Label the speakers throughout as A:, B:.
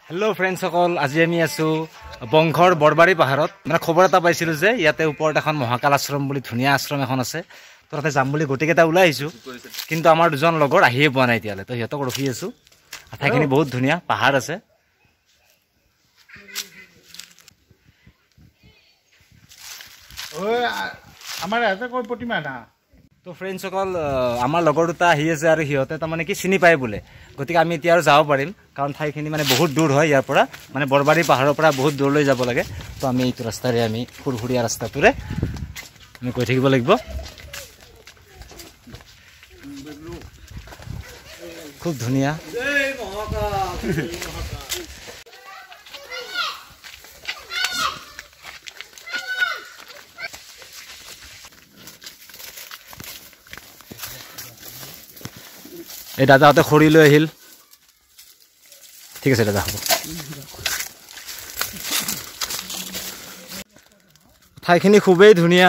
A: Hello friends सकल आज आमी आसो बंघर बरबारी पाहारत मैं खबर এটা পাইছিলো যে ইয়াতে ওপৰত এখন মহাকাল আশ্ৰম বুলি ধুনিয়া আশ্ৰম এখন আছে তো তাতে যাম বুলি গটিকেটা ওলাই আইছো কিন্তু আমাৰ দুজন লগৰ আহিয়ে পোৱা নাইতিয়ালে তো হিয়তক ৰখি আছো ঠাইখিনি বহুত ধুনিয়া পাহাৰ আছে
B: ওই আমাৰ আছে কই প্ৰতিমা না
A: তো फ्रेंड्स सकल আমাৰ লগৰ দুটা আহি আছে আৰু হিয়তে তাৰ মানে কি চিনি পায় বুলে গতিকে আমি এতিয়া আৰু যাব পাৰিম কাৰণ ঠাইখিনি মানে বহুত দূৰ হয় ইয়াৰ পৰা মানে বৰবাৰী পাহাৰৰ পৰা বহুত দূৰলৈ যাব লাগে তো আমি এইটো ৰাস্তাৰে আমি ফুৰফুৰিয়া ৰাস্তাটোৰে আমি গৈ থাকিব লাগিব খুব ধুনিয়া এই দাদাহঁতে খৰি লৈ আহিল ঠিক আছে দাদা হ'ব ঠাইখিনি খুবেই ধুনীয়া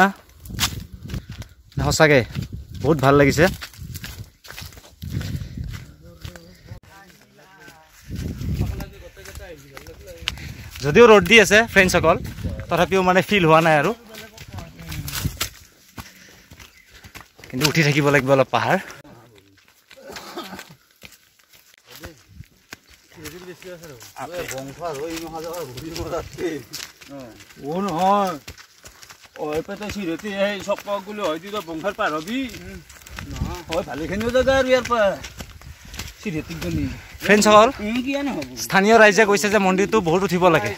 A: সঁচাকৈ বহুত ভাল লাগিছে যদিও ৰ'দ দি আছে ফ্ৰেণ্ডসকল তথাপিও মানে ফিল হোৱা নাই আৰু কিন্তু উঠি থাকিব লাগিব অলপ পাহাৰ
C: বংশার ওই মহাজার ঘুরি মরাতে ও নহয় ওই পেতে সিরেতে এই সব পাগুলো হয়তো তো বংশার পার হবি না হয় ভালেখিনিও জায়গা আর ইয়ার পা সিরেতে গলি
A: ফ্ৰেণ্ডসকল
C: কি আনে হ'ব
A: স্থানীয় ৰাইজে কৈছে যে মন্দিৰটো বহুত উঠিব লাগে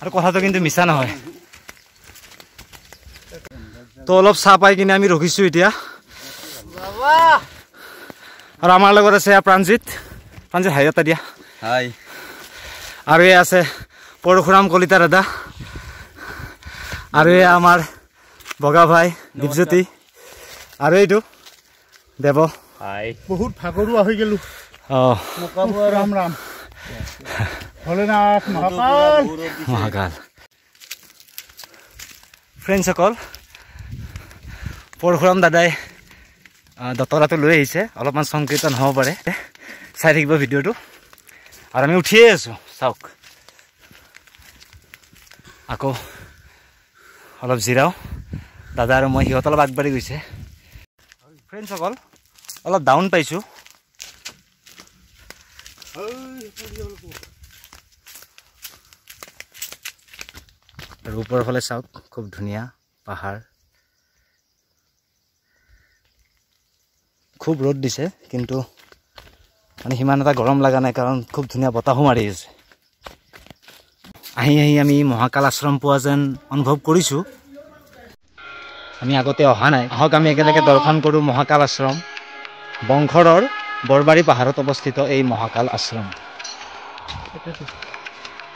A: আৰু কথাটো কিন্তু মিছা নহয় তো অলপ চাহ পাই কিনে আমি ৰখিছো এতিয়া আৰু আমাৰ লগত আছে প্ৰাঞ্জিত হাই এটা দিয়া
C: হাই
A: আৰু এই আছে পৰশুৰাম কলিতা দাদা আৰু এই আমাৰ বগা ভাই দীপজ্যোতি আৰু এইটো দেৱ
C: হাই
B: বহুত ভাগৰুৱা হৈ গেলো নকাবুৱা ৰাম ৰাম ভোলেনাথ
A: মহাকাল ফ্ৰেণ্ডসকল পৰশুৰাম দাদাই দতৰাটো লৈ আহিছে অলপমান সংকীৰ্তন হ'ব পাৰে চাই থাকিব ভিডিঅ'টো আৰু আমি উঠিয়ে আছো চাওক আকৌ অলপ জিৰাও দাদা আৰু মই সিহঁত অলপ আগবাঢ়ি গৈছে ফ্ৰেণ্ডসকল অলপ ডাউন পাইছোঁ আৰু ওপৰৰ ফালে চাওক খুব ধুনীয়া পাহাৰ খুব ৰ'দ দিছে কিন্তু মানে সিমান এটা গৰম লগা নাই কাৰণ খুব ধুনীয়া বতাহো মাৰি আছে আহি আমি মহাকাল আশ্ৰম পোৱা যেন অনুভৱ কৰিছোঁ আমি আগতে অহা নাই আহক আমি একেলগে দৰ্শন কৰোঁ মহাকাল আশ্ৰম বংঘৰৰ বৰবাৰী পাহাৰত অৱস্থিত এই মহাকাল আশ্ৰম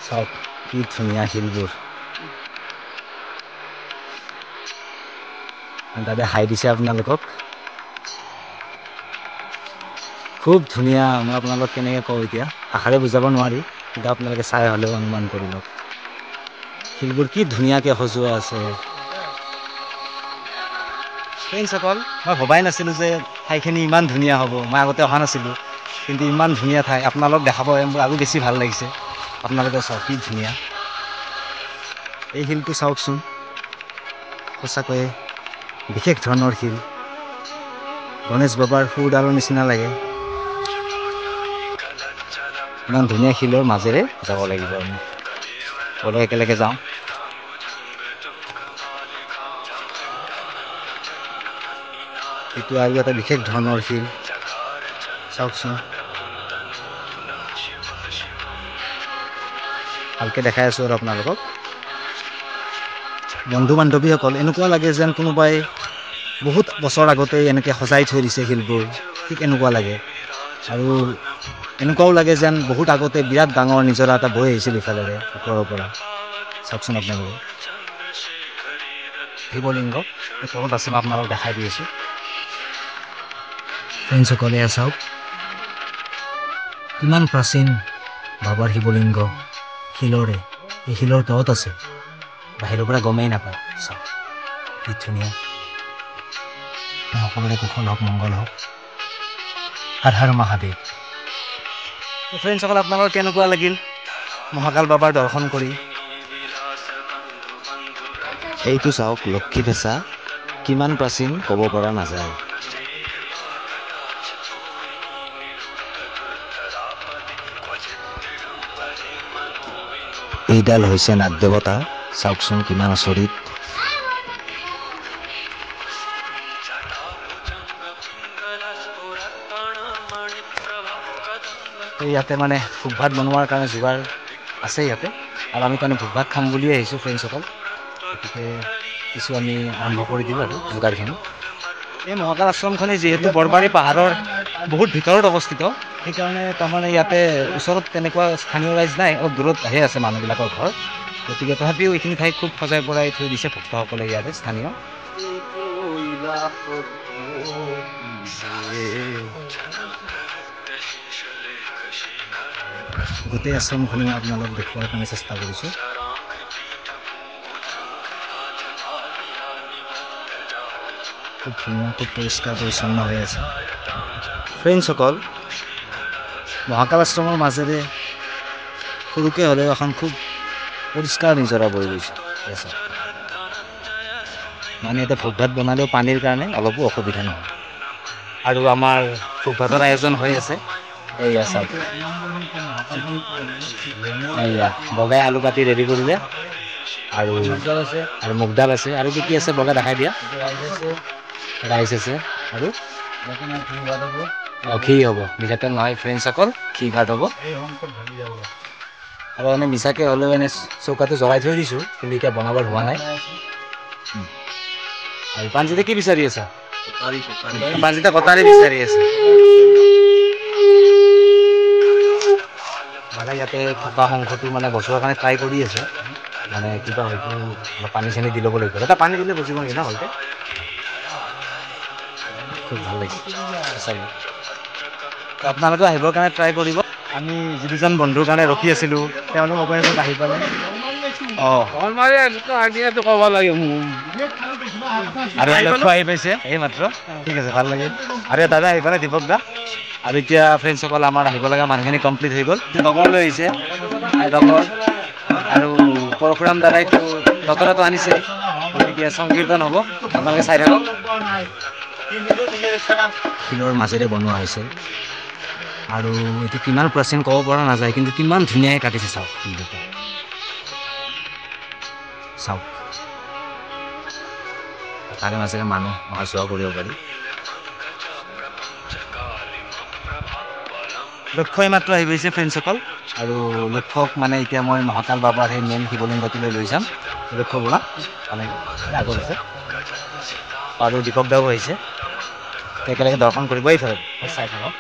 A: চাওক কি ধুনীয়া শিলবোৰ দাদা হাই দিছে আপোনালোকক খুব ধুনীয়া মই আপোনালোক কেনেকৈ কওঁ এতিয়া আশাৰে বুজাব নোৱাৰি কিন্তু আপোনালোকে চাই হ'লেও অনুমান কৰি লওক শিলবোৰ কি ধুনীয়াকৈ সজোৱা আছে ফ্ৰেণ্ডসকল মই ভবাই নাছিলোঁ যে ঠাইখিনি ইমান ধুনীয়া হ'ব মই আগতে অহা নাছিলোঁ কিন্তু ইমান ধুনীয়া ঠাই আপোনালোক দেখাব মোৰ আৰু বেছি ভাল লাগিছে আপোনালোকে চাওক কি ধুনীয়া এই শিলটো চাওকচোন সঁচাকৈয়ে বিশেষ ধৰণৰ শিল গণেশ বাবাৰ সুৰডালৰ নিচিনা লাগে ইমান ধুনীয়া শিলৰ মাজেৰে যাব লাগিব আমি বলক একেলগে যাওঁ এইটো আৰু এটা বিশেষ ধৰণৰ শিল চাওকচোন ভালকৈ দেখাই আছোঁ আৰু আপোনালোকক বন্ধু বান্ধৱীসকল এনেকুৱা লাগে যেন কোনোবাই বহুত বছৰ আগতে এনেকৈ সজাই থৈ দিছে শিলবোৰ ঠিক এনেকুৱা লাগে আৰু এনেকুৱাও লাগে যেন বহুত আগতে বিৰাট ডাঙৰ নিজৰা এটা বৈ আহিছিল ইফালেৰে ওপৰৰ পৰা চাওকচোন আপোনালোকে শিৱলিংগ ওপৰত আছে মই আপোনালোকক দেখাই দি আছোঁ ফ্ৰেণ্ডসকলে চাওক কিমান প্ৰাচীন বাবাৰ শিৱলিংগ শিলৰে এই শিলৰ তলত আছে বাহিৰৰ পৰা গমেই নাপায় চাওক কি ধুনীয়া সকলোৰে কুশল হওক মংগল হওক হৰ হৰ মহাদেৱ। ফ্ৰেণ্ডসকল আপোনালোকৰ কেনেকুৱা লাগিল মহাকাল বাবাৰ দৰ্শন কৰি। এইটো চাওক লক্ষী ফেঁচা কিমান প্ৰাচীন ক'ব পৰা নাযায়। এইডাল হৈছে নাগ দেৱতা, চাওকচোন কিমান আচৰিত। ইয়াতে মানে ভোগ ভাত বনোৱাৰ কাৰণে যোগাৰ আছে ইয়াতে, আৰু আমি কাৰণে ভোগ ভাত খাম বুলিয়ে আহিছোঁ ফ্ৰেণ্ডসকল। গতিকে কিছু আমি আৰম্ভ কৰি দিওঁ আৰু যোগাৰখিনি। এই মহাকাল আশ্ৰমখনে যিহেতু বৰবাৰী পাহাৰৰ বহুত ভিতৰত অৱস্থিত, সেইকাৰণে তাৰমানে ইয়াতে ওচৰত তেনেকুৱা স্থানীয় ৰাইজ নাই, অলপ দূৰত আহে আছে মানুহবিলাকৰ ঘৰ। গতিকে তথাপিও এইখিনি ঠাইত খুব সজাই পৰাই থৈ দিছে ভক্তসকলে ইয়াতে স্থানীয়। গোটেই আশ্ৰমখনি মই আপোনালোক দেখুৱাৰ কাৰণে চেষ্টা কৰিছোঁ। খুব ধুনীয়া, খুব পৰিষ্কাৰ পৰিচ্ছন্ন হৈ আছে। ফ্ৰেণ্ডসকল, মহাকাল আশ্ৰমৰ মাজেৰে সৰুকৈ হ'লেও এখন খুব পৰিষ্কাৰ নিজৰা বৈ গৈছে। মানে এতিয়া ভোগ ভাত বনালেও পানীৰ কাৰণে অলপো অসুবিধা নহয়। আৰু আমাৰ ভোগ ভাতৰ আয়োজন হৈ আছে। এইয়া চাওক, এইয়া বগাই আলু কাটি ৰেডি কৰিলে, আৰু মুগদাল আছে, আৰু কি কি আছে বগা দেখাই দিয়া। ৰাইচ আছে, আৰু ঘি হ'ব, মিঠাতেল নহয় ফ্ৰেণ্ডসকল, ঘি ভাত হ'ব। আৰু এনে মিছাকৈ হ'লেও এনে চৌকাটো জ্বলাই থৈ দিছোঁ, কিন্তু এতিয়া বনাবৰ হোৱা নাই। আৰু পাঞ্জিতে কি বিচাৰি আছা? পাঞ্জিতে কটাৰী বিচাৰি আছে। মানে ইয়াতে থকা সংঘটো মানে বছৰৰ কাৰণে ট্ৰাই কৰি আছে, মানে কিবা হয়তো পানী চানী দি ল'ব লাগিব। এটা পানী দিলে বচিব নেকি না ভালকৈ? খুব ভাল লাগিছে চাই। আপোনালোকে আহিবৰ কাৰণে ট্ৰাই কৰিব। আমি যি দুজন বন্ধুৰ কাৰণে ৰখি আছিলোঁ, তেওঁলোক অৱশেষত আহি পালে। ক'ব লাগে আৰু লক্ষ্য আহি পাইছে এই মাত্ৰ। ঠিক আছে, ভাল লাগিল। আৰু দাদা আহি পালে, দীপক দা। আৰু এতিয়া ফ্ৰেণ্ডসকল আমাৰ আহিব লগা মানুহখিনি কমপ্লিট হৈ গ'ল। লগৰ লৈ আহিছে, লগৰ আৰু পৰশুৰাম দাদাইতো দতৰাটো আনিছে। গতিকে সংকীৰ্তন হ'ব, আপোনালোকে চাই থাকক। শিলৰ মাজেৰে বনোৱা হৈছে, আৰু এইটো কিমান প্ৰাচীন ক'ব পৰা নাযায়, কিন্তু কিমান ধুনীয়াকৈ কাটিছে চাওক। চাওক, তাৰে মাজেৰে মানুহ অহা যোৱা কৰিব পাৰি। লক্ষ্য এইমাত্ৰ আহি গৈছে ফ্ৰেণ্ডসকল, আৰু লক্ষ্যক মানে এতিয়া মই মহাকাল বাবাৰ সেই মেইন শিৱলিংগটোলৈ লৈ যাম। লক্ষ্য বোলা মানে আগত আছে, আৰু দীপক দাও আহিছে, একেলগে দৰ্শন কৰিব। এইফালে চাই থাকক।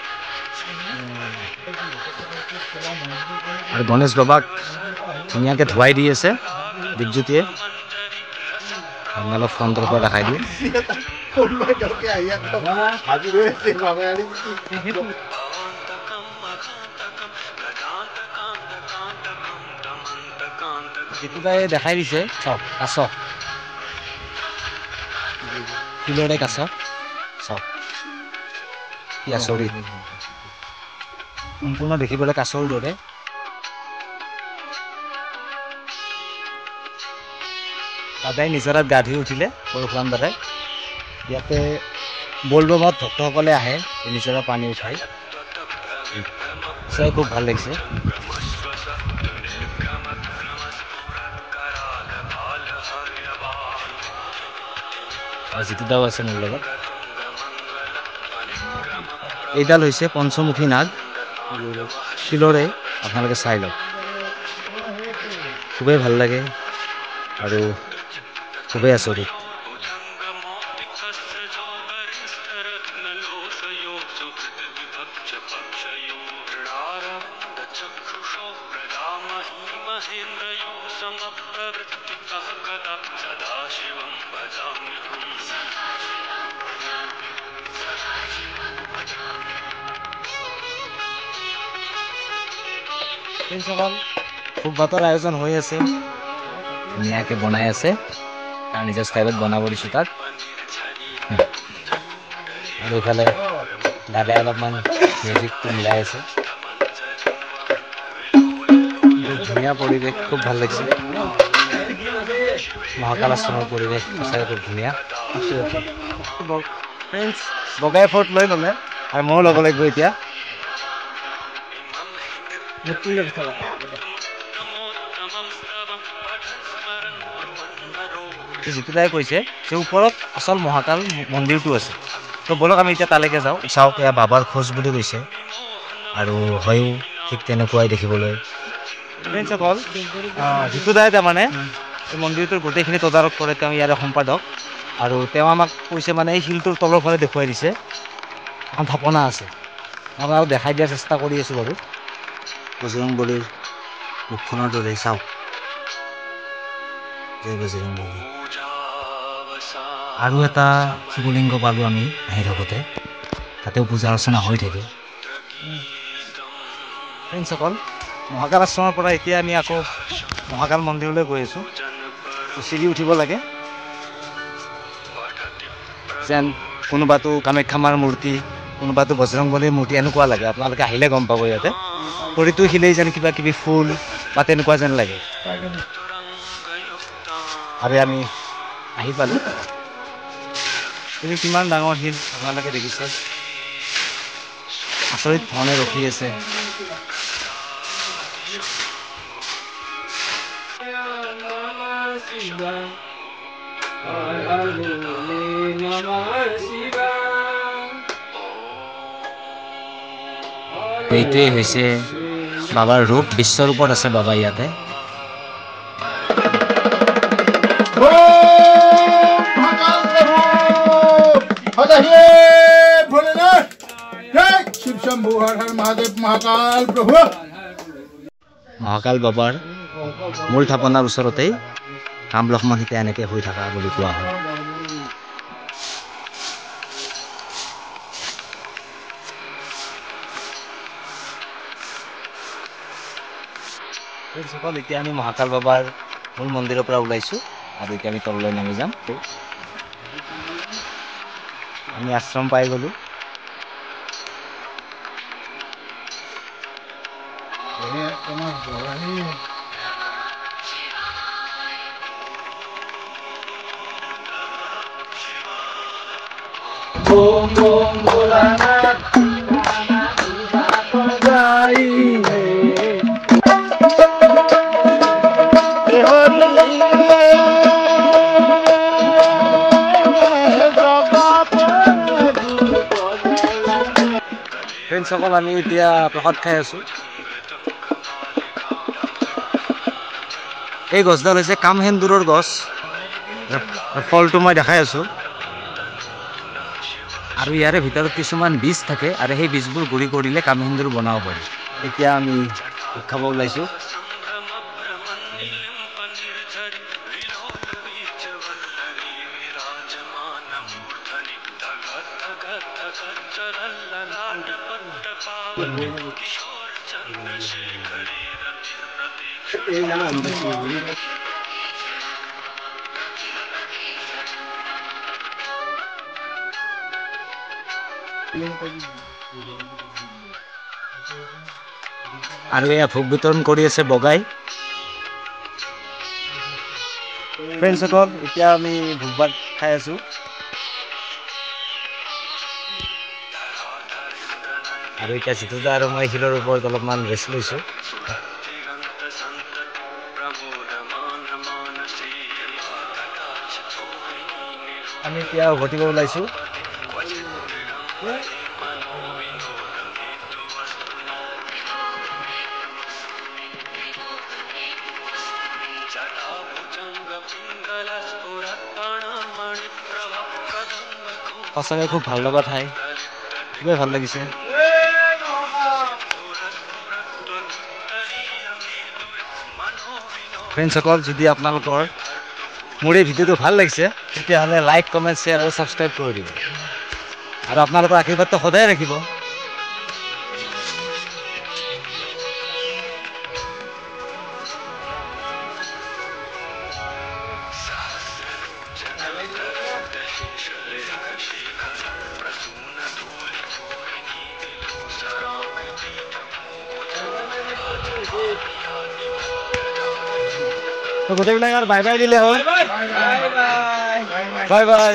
A: আৰু গণেশ বাবাক ধুনীয়াকৈ ধুৱাই দি আছে দীপজ্যোতিয়ে। আমি অলপ ফ্ৰণ্টৰ পৰা দেখাই দিওঁ। জিতুদাই দেখাই দিছে, চাওক কাছ, শিলৰে কাছ, চাওক কি আচৰিত, সম্পূৰ্ণ দেখিবলৈ কাছৰ দৰে। দাদাই নিজৰাত গা ধুই উঠিলে, পৰশুৰাম দাদাই। ইয়াতে বলবমত ভক্তসকলে আহে নিজৰা পানী উঠাই, চাই খুব ভাল লাগিছে। জিতুদাও আছে মোৰ লগত। এইডাল হৈছে পঞ্চমুখী নাগ, শিলৰে, আপোনালোকে চাই লওক। খুবেই ভাল লাগে আৰু খুবেই আচৰিত। ভোগ ভাতৰ আয়োজন হৈ আছে, ধুনীয়াকৈ বনাই আছে, তাৰ নিজৰ ষ্টাইলত বনাব দিছোঁ তাক। আৰু এইফালে দাদাই অলপমান মিউজিকটো মিলাই আছে। ধুনীয়া পৰিৱেশ, খুব ভাল লাগিছে। মহাকাল আশ্ৰমৰ পৰিৱেশ সঁচাকৈ খুব ধুনীয়া। ফ্ৰেণ্ডছ বগাই ফৰ্ট লৈ ল'লে আৰু ময়ো ল'ব লাগিব এতিয়া। যিটো তাই কৈছে যে ওপৰত আচল মহাকাল মন্দিৰটো আছে। তো ব'লক আমি এতিয়া তালৈকে যাওঁ। চাওক এয়া বাবাৰ খোজ বুলি কৈছে আৰু হয়ো ঠিক তেনেকুৱাই দেখিবলৈ। ফ্ৰেণ্ডসকল যিটো দাই তাৰমানে এই মন্দিৰটোৰ গোটেইখিনি তদাৰক কৰে, তেওঁ ইয়াৰে সম্পাদক। আৰু তেওঁ আমাক কৈছে মানে এই শিলটোৰ তলৰ ফালে দেখুৱাই দিছে এখন থাপনা আছে। মই আৰু দেখাই দিয়াৰ চেষ্টা কৰি আছোঁ বাৰু। বজৰংবলীৰ মুখখনৰ দৰে চাওক, জয় বজৰংবলী। আৰু এটা শিৱলিংগ পালোঁ আমি আহি থাকোঁতে, তাতেও পূজা অৰ্চনা হৈ থাকে। ফ্ৰেণ্ডসকল মহাকাল আশ্ৰমৰ পৰা এতিয়া আমি আকৌ মহাকাল মন্দিৰলৈ গৈ আছোঁ। চিৰি উঠিব লাগে, যেন কোনোবাটো কামাখ্যা মাৰ মূৰ্তি, কোনোবাটো বজৰংবলীৰ মূৰ্তি এনেকুৱা লাগে। আপোনালোকে আহিলে গম পাব। ইয়াতে প্ৰতিটো শিলেই যেন কিবা কিবি ফুল বা তেনেকুৱা যেন লাগে। আৰু আমি আহি পালোঁ। কিন্তু কিমান ডাঙৰ শিল আপোনালোকে দেখিছে, আচৰিত ধৰণে ৰখি আছে। এইটোৱেই হৈছে বাবাৰ ৰূপ, বিশ্বৰূপত আছে বাবা ইয়াতে।
B: শিৱ শম্ভু হৰ হৰ মহাদেৱ মহাকাল প্ৰভু।
A: মহাকাল বাবাৰ মূল থাপনাৰ ওচৰতেই ৰাম লক্ষ্মণ সীতা এনেকৈ হৈ থকা বুলি কোৱা হয়। এতিয়া আমি মহাকাল বাবাৰ মূল মন্দিৰৰ পৰা ওলাইছোঁ আৰু এতিয়া আমি তললৈ নামি যাম। আমি আশ্ৰম পাই গ'লোঁ। ফ্ৰেণ্ডসকল আমি এতিয়া প্ৰসাদ খাই আছোঁ। এই গছডাল হৈছে কামসেন্দুৰৰ গছ, ফলটো মই দেখাই আছোঁ। আৰু ইয়াৰে ভিতৰত কিছুমান বীজ থাকে আৰু সেই বীজবোৰ গুৰি কৰিলে কামসেন্দুৰ বনাব পাৰি। এতিয়া আমি খাব ওলাইছোঁ। আৰু এয়া ভোগ বিতৰণ কৰি আছে বগাই। ফ্ৰেণ্ডসকল এতিয়া আমি ভোগ ভাত খাই আছোঁ। আৰু এতিয়া জিতুদা আৰু মই শিলৰ ওপৰত অলপমান ৰেষ্ট লৈছোঁ। আমি এতিয়া উভতিব ওলাইছোঁ। সঁচাকৈ খুব ভাল লগা ঠাই, খুবেই ভাল লাগিছে। ফ্ৰেণ্ডসকল যদি আপোনালোকৰ মোৰ এই ভিডিঅ'টো ভাল লাগিছে তেতিয়াহ'লে লাইক, কমেণ্ট, শ্বেয়াৰ আৰু ছাবস্ক্ৰাইব কৰি দিব। আৰু আপোনালোকৰ আশীৰ্বাদটো সদায় ৰাখিব। গোটেইবিলাক আৰু বাই বাই দিলে হ'ল
B: বাই বাই
A: বাই বাই